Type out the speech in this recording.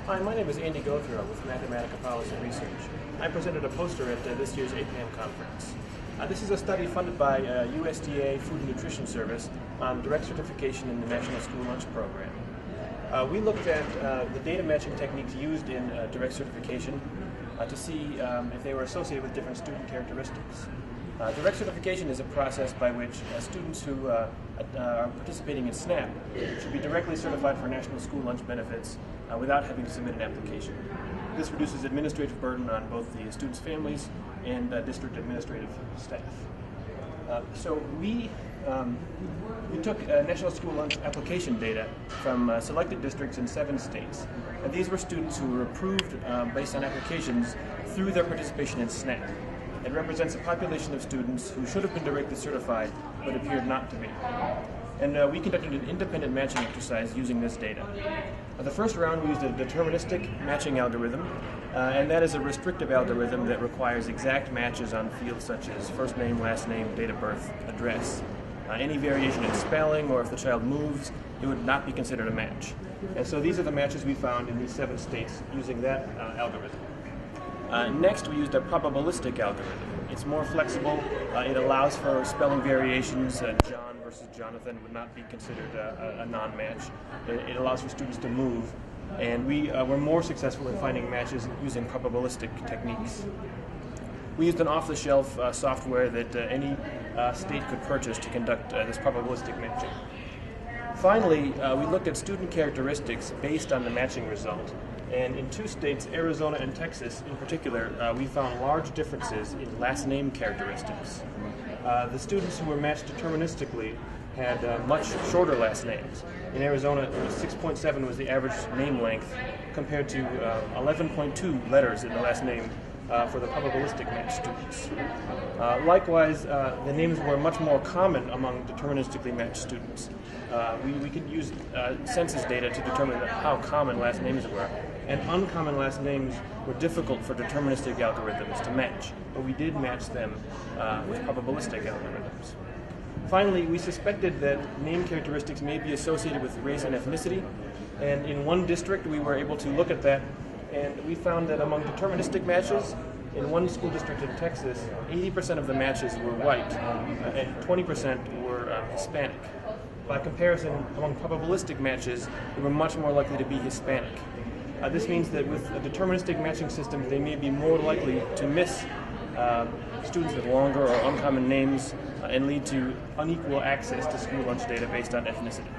Hi, my name is Andy Gothro with Mathematica Policy Research. I presented a poster at this year's APPAM conference. This is a study funded by USDA Food and Nutrition Service on direct certification in the National School Lunch Program. We looked at the data matching techniques used in direct certification to see if they were associated with different student characteristics. Direct certification is a process by which students who are participating in SNAP should be directly certified for national school lunch benefits without having to submit an application. This reduces administrative burden on both the students' families and district administrative staff. So we took national school lunch application data from selected districts in 7 states. And these were students who were approved based on applications through their participation in SNAP. It represents a population of students who should have been directly certified but appeared not to be. And we conducted an independent matching exercise using this data. The first round we used a deterministic matching algorithm, and that is a restrictive algorithm that requires exact matches on fields such as first name, last name, date of birth, address. Any variation in spelling or if the child moves, it would not be considered a match. And so these are the matches we found in these 7 states using that algorithm. Next, we used a probabilistic algorithm. It's more flexible. It allows for spelling variations. John versus Jonathan would not be considered a non-match. It allows for students to move. And we were more successful in finding matches using probabilistic techniques. We used an off-the-shelf software that any state could purchase to conduct this probabilistic matching. Finally, we looked at student characteristics based on the matching result. And in 2 states, Arizona and Texas in particular, we found large differences in last name characteristics. The students who were matched deterministically had much shorter last names. In Arizona, 6.7 was the average name length compared to 11.2 letters in the last name for the probabilistic match students. Likewise, the names were much more common among deterministically matched students. We could use census data to determine how common last names were. And uncommon last names were difficult for deterministic algorithms to match, but we did match them with probabilistic algorithms. Finally, we suspected that name characteristics may be associated with race and ethnicity, and in 1 district we were able to look at that, and we found that among deterministic matches, in 1 school district in Texas, 80% of the matches were white, and 20% were Hispanic. By comparison, among probabilistic matches, they were much more likely to be Hispanic. This means that with a deterministic matching system, they may be more likely to miss students with longer or uncommon names and lead to unequal access to school lunch data based on ethnicity.